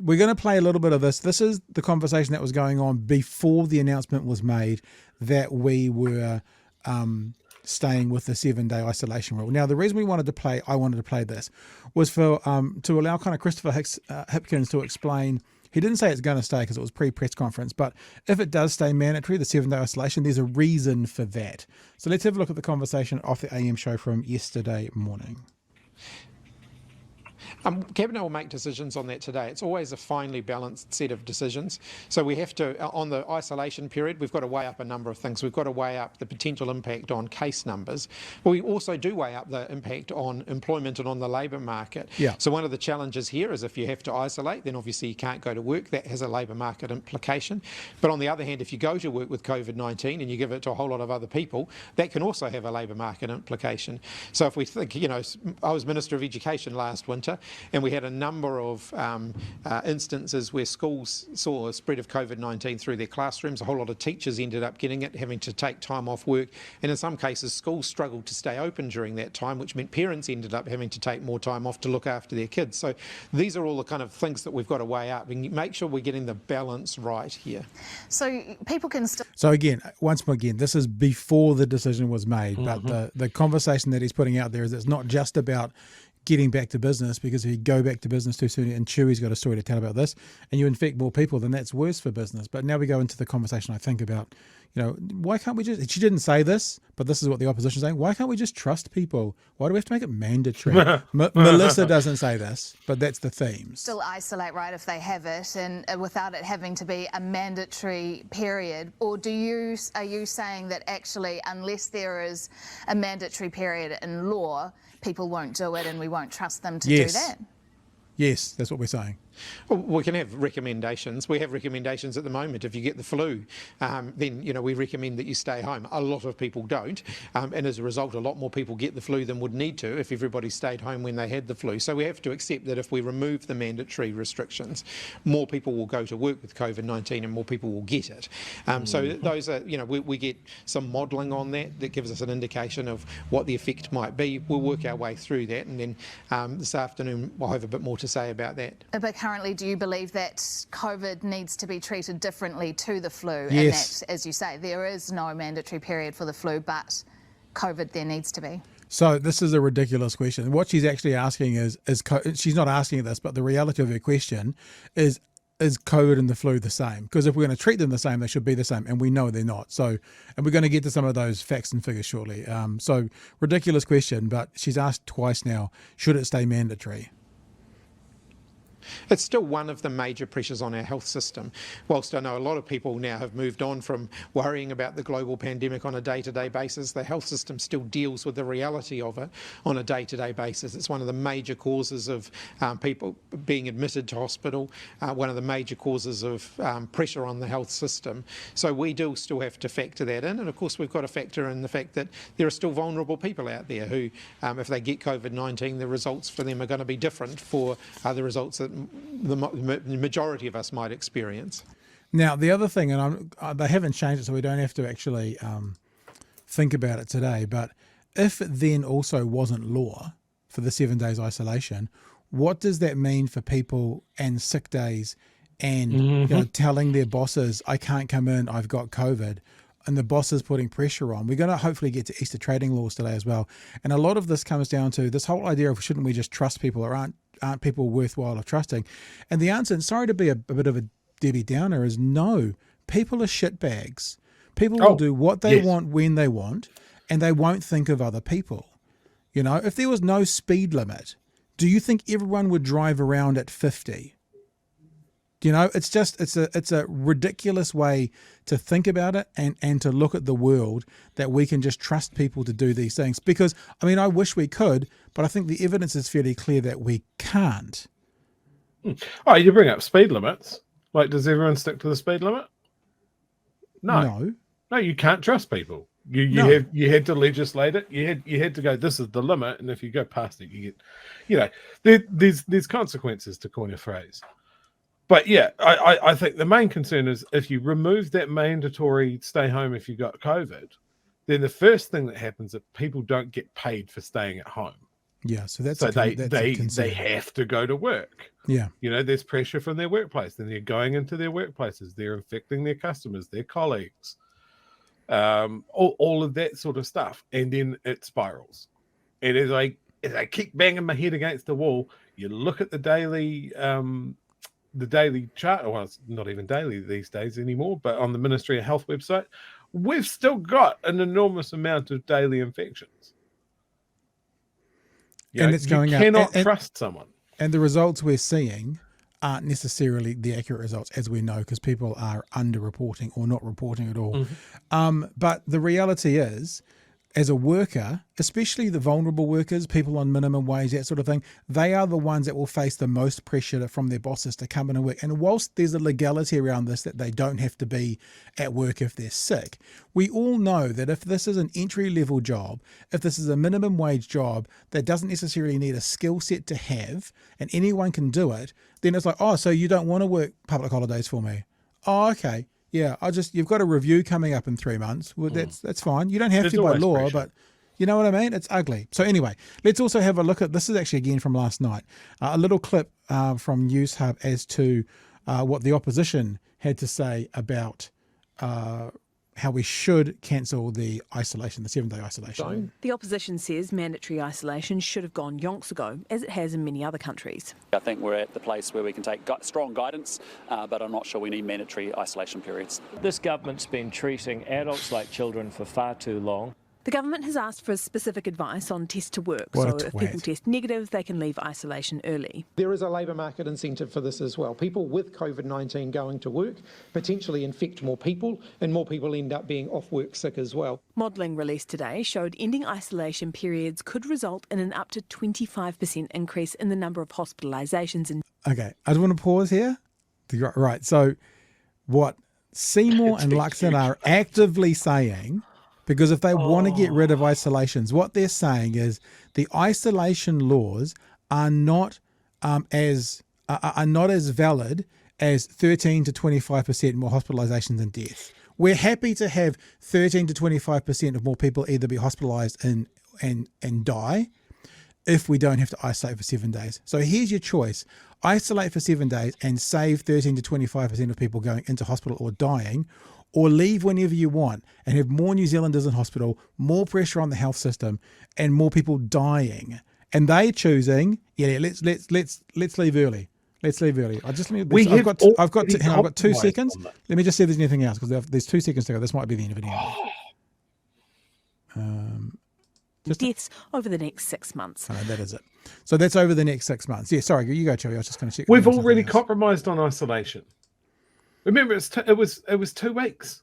we're going to play a little bit of this. This is the conversation that was going on before the announcement was made that we were staying with the 7-day isolation rule. Now, the reason I wanted to play this was for to allow kind of Christopher Hipkins to explain. He didn't say it's going to stay because it was pre-press conference, but if it does stay mandatory, the 7-day isolation, there's a reason for that. So let's have a look at the conversation off the AM show from yesterday morning. Cabinet will make decisions on that today. It's always a finely balanced set of decisions. So we have to, on the isolation period, we've got to weigh up a number of things. We've got to weigh up the potential impact on case numbers. But we also do weigh up the impact on employment and on the labour market. Yeah. So one of the challenges here is if you have to isolate, then obviously you can't go to work. That has a labour market implication. But on the other hand, if you go to work with COVID-19 and you give it to a whole lot of other people, that can also have a labour market implication. So if we think, I was Minister of Education last winter, and we had a number of instances where schools saw a spread of COVID-19 through their classrooms. A whole lot of teachers ended up getting it, having to take time off work. And in some cases, schools struggled to stay open during that time, which meant parents ended up having to take more time off to look after their kids. So these are all the kind of things that we've got to weigh up and make sure we're getting the balance right here. So people can still... So again, once again, this is before the decision was made, but the conversation that he's putting out there is it's not just about getting back to business, because if you go back to business too soon, and Chewie's got a story to tell about this, and you infect more people, then that's worse for business. But now we go into the conversation, I think, about, why can't we just, she didn't say this, but this is what the opposition is saying, why can't we just trust people? Why do we have to make it mandatory? Melissa doesn't say this, but that's the theme. Still isolate, right, if they have it, and without it having to be a mandatory period? Or are you saying that actually, unless there is a mandatory period in law, people won't do it and we won't trust them to do that? Yes, that's what we're saying. Well, we can have recommendations. We have recommendations at the moment. If you get the flu, then we recommend that you stay home. A lot of people don't, and as a result, a lot more people get the flu than would need to if everybody stayed home when they had the flu. So we have to accept that if we remove the mandatory restrictions, more people will go to work with COVID-19 and more people will get it. So those are, we get some modelling on that gives us an indication of what the effect might be. We'll work our way through that, and then this afternoon we'll have a bit more to say about that. But currently, do you believe that COVID needs to be treated differently to the flu? Yes. And that, as you say, there is no mandatory period for the flu, but COVID there needs to be. So this is a ridiculous question. What she's actually asking is she's not asking this, but the reality of her question is COVID and the flu the same? Because if we're going to treat them the same, they should be the same, and we know they're not. So, and we're going to get to some of those facts and figures shortly. So ridiculous question, but she's asked twice now, should it stay mandatory? It's still one of the major pressures on our health system. Whilst I know a lot of people now have moved on from worrying about the global pandemic on a day-to-day basis, the health system still deals with the reality of it on a day-to-day basis. It's one of the major causes of people being admitted to hospital, one of the major causes of pressure on the health system. So we do still have to factor that in, and of course we've got to factor in the fact that there are still vulnerable people out there who, if they get COVID-19, the results for them are going to be different for the results that the majority of us might experience. Now, the other thing, and they haven't changed it, so we don't have to actually think about it today, but if it then also wasn't law for the 7 days isolation, what does that mean for people and sick days and telling their bosses, I can't come in, I've got COVID, and the boss is putting pressure on? We're going to hopefully get to Easter trading laws today as well. And a lot of this comes down to this whole idea of shouldn't we just trust people, or aren't people worthwhile of trusting? And the answer, and sorry to be a bit of a Debbie Downer, is no. People are shitbags. People will do what they want when they want, and they won't think of other people. If there was no speed limit, do you think everyone would drive around at 50? It's a ridiculous way to think about it and to look at the world, that we can just trust people to do these things. Because, I wish we could, but I think the evidence is fairly clear that we can't. Oh, you bring up speed limits. Like, does everyone stick to the speed limit? No, you can't trust people. You had to legislate it. You had to go, this is the limit, and if you go past it, you get, there's consequences, to coin a phrase. But yeah, I think the main concern is if you remove that mandatory stay home if you got COVID, then the first thing that happens is people don't get paid for staying at home. Yeah, so that's so that's a they concern. have to go to work. Yeah. There's pressure from their workplace. Then they're going into their workplaces. They're infecting their customers, their colleagues, all of that sort of stuff. And then it spirals. And as I keep banging my head against the wall, you look at the daily chart. Well, it's not even daily these days anymore, but on the Ministry of Health website, we've still got an enormous amount of daily infections. And it's going you up. cannot trust someone. And the results we're seeing aren't necessarily the accurate results, as we know, because people are underreporting or not reporting at all. But the reality is, as a worker, especially the vulnerable workers, people on minimum wage, that sort of thing, they are the ones that will face the most pressure from their bosses to come in and work. And whilst there's a legality around this that they don't have to be at work if they're sick, we all know that if this is an entry-level job, if this is a minimum wage job that doesn't necessarily need a skill set to have, and anyone can do it, then it's like, oh, so you don't want to work public holidays for me? Oh, okay. Yeah, you've got a review coming up in 3 months. Well, that's fine. You don't have to by law, pressure. But you know what I mean? It's ugly. So anyway, let's also have a look at, this is actually again from last night, a little clip from News Hub as to what the opposition had to say about how we should cancel the isolation, the 7-day isolation. The opposition says mandatory isolation should have gone yonks ago, as it has in many other countries. I think we're at the place where we can take strong guidance, but I'm not sure we need mandatory isolation periods. This government's been treating adults like children for far too long. The government has asked for specific advice on test to work, What so if people test negative, they can leave isolation early. There is a labour market incentive for this as well. People with COVID-19 going to work potentially infect more people, and more people end up being off work sick as well. Modelling released today showed ending isolation periods could result in an up to 25% increase in the number of hospitalisations. Okay, I just want to pause here. Right, so what Seymour and Luxon are actively saying, because if they want to get rid of isolations, what they're saying is the isolation laws are not as valid as 13 to 25% more hospitalisations and deaths. We're happy to have 13 to 25% of more people either be hospitalised and die if we don't have to isolate for 7 days. So here's your choice. Isolate for 7 days and save 13 to 25% of people going into hospital or dying, or leave whenever you want and have more New Zealanders in hospital, more pressure on the health system, and more people dying. And they're choosing, let's leave early. Let's leave early. I've got 2 seconds. Let me just see if there's anything else, because there's 2 seconds to go. This might be the end of it anyway. Deaths over the next 6 months. Oh, that is it. So that's over the next 6 months. Yeah, sorry, you go, Chewie. I was just going to check. We've already compromised on isolation. Remember, it was 2 weeks,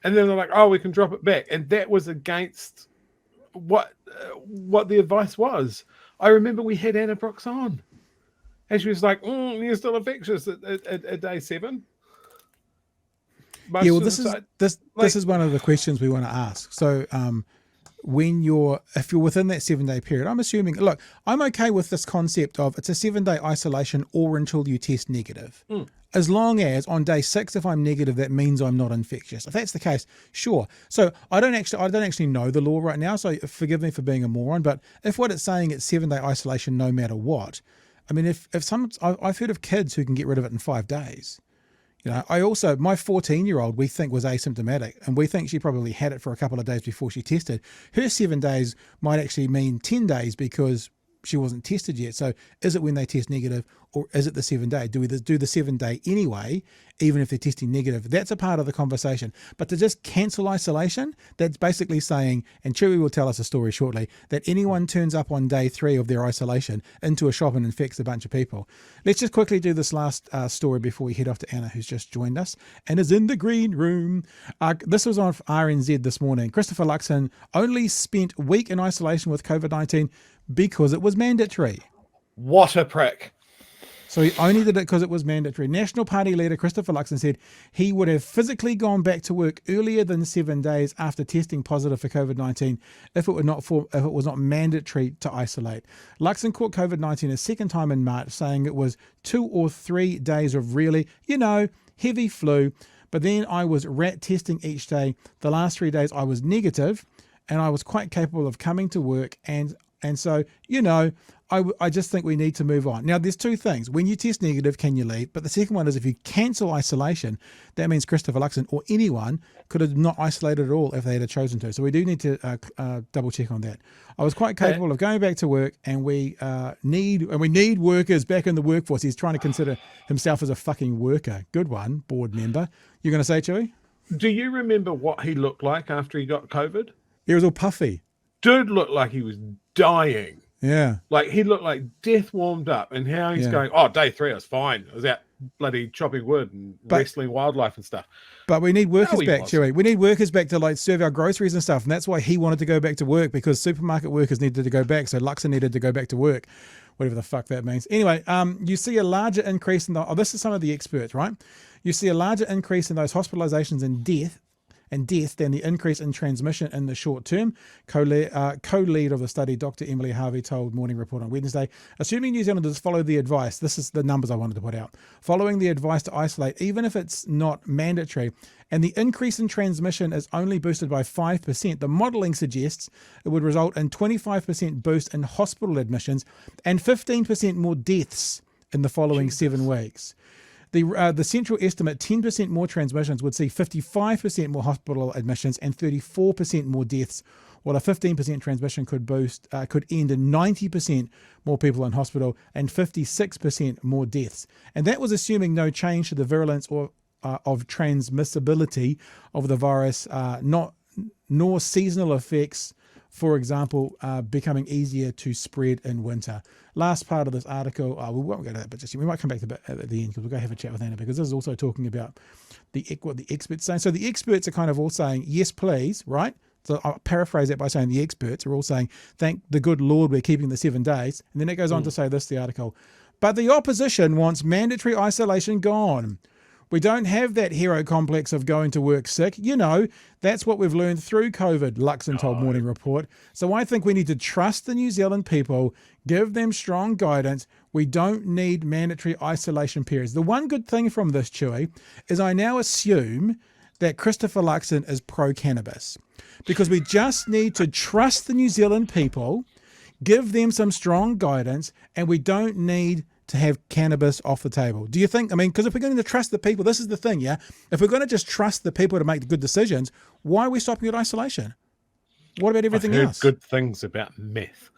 and then they're like, "Oh, we can drop it back," and that was against what the advice was. I remember we had Anna Brooks on, and she was like, "You're still infectious at day 7." Yeah, well, this is one of the questions we want to ask. So, if you're within that 7-day period, I'm assuming, look, I'm okay with this concept of it's a 7-day isolation or until you test negative. As long as on day 6, if I'm negative, that means I'm not infectious. If that's the case, sure. So I don't actually know the law right now, so forgive me for being a moron, but if what it's saying it's 7-day isolation no matter what, I mean, I've heard of kids who can get rid of it in 5 days. My 14-year-old, we think was asymptomatic, and we think she probably had it for a couple of days before she tested. Her 7 days might actually mean 10 days because she wasn't tested yet. So is it when they test negative, or is it the 7 day? Do we do the 7 day anyway, even if they're testing negative? That's a part of the conversation. But to just cancel isolation, that's basically saying, and Chewie will tell us a story shortly, that anyone turns up on day 3 of their isolation into a shop and infects a bunch of people. Let's just quickly do this last story before we head off to Anna, who's just joined us and is in the green room. This was on RNZ this morning. Christopher Luxon only spent a week in isolation with COVID-19 because it was mandatory. What a prick. So he only did it because it was mandatory. National Party leader Christopher Luxon said he would have physically gone back to work earlier than 7 days after testing positive for COVID-19 if it was not mandatory to isolate. Luxon caught COVID-19 a second time in March, saying it was 2 or 3 days of really, heavy flu. But then I was rat testing each day. The last 3 days I was negative, and I was quite capable of coming to work, and And so, I just think we need to move on. Now, there's two things. When you test negative, can you leave? But the second one is if you cancel isolation, that means Christopher Luxon or anyone could have not isolated at all if they had chosen to. So we do need to double check on that. I was quite capable of going back to work, and we need workers back in the workforce. He's trying to consider himself as a fucking worker. Good one, board member. You're going to say, Chewie? Do you remember what he looked like after he got COVID? He was all puffy. Dude looked like he was dying. Yeah. Like he looked like death warmed up, and how he's going, day 3, I was fine. I was out bloody chopping wood and wrestling wildlife and stuff. But we need workers back, Chewie. We need workers back to serve our groceries and stuff. And that's why he wanted to go back to work, because supermarket workers needed to go back. So Luxon needed to go back to work, whatever the fuck that means. Anyway, you see a larger increase in this is some of the experts, right? You see a larger increase in those hospitalizations and death than the increase in transmission in the short term. Co-lead of the study, Dr. Emily Harvey, told Morning Report on Wednesday, assuming New Zealanders follow the advice, this is the numbers I wanted to put out, following the advice to isolate, even if it's not mandatory, and the increase in transmission is only boosted by 5%, the modelling suggests it would result in 25% boost in hospital admissions and 15% more deaths in the following 7 weeks. The central estimate, 10% more transmissions would see 55% more hospital admissions and 34% more deaths, while a 15% transmission could end in 90% more people in hospital and 56% more deaths. And that was assuming no change to the virulence or of transmissibility of the virus, nor seasonal effects, for example, becoming easier to spread in winter. Last part of this article, we won't go to that, but we might come back to that at the end, because we'll go have a chat with Anna, because this is also talking about what the experts say. So the experts are kind of all saying, yes, please, right? So I'll paraphrase that by saying the experts are all saying, thank the good Lord we're keeping the 7 days. And then it goes on to say this, the article, but the opposition wants mandatory isolation gone. We don't have that hero complex of going to work sick. That's what we've learned through COVID, Luxon told Morning Report. So I think we need to trust the New Zealand people, give them strong guidance. We don't need mandatory isolation periods. The one good thing from this, Chewie, is I now assume that Christopher Luxon is pro-cannabis, because we just need to trust the New Zealand people, give them some strong guidance, and we don't need to have cannabis off the table. Do you think, because if we're going to trust the people, this is the thing, yeah? If we're going to just trust the people to make the good decisions, why are we stopping at isolation? What about everything else? I've heard good things about meth.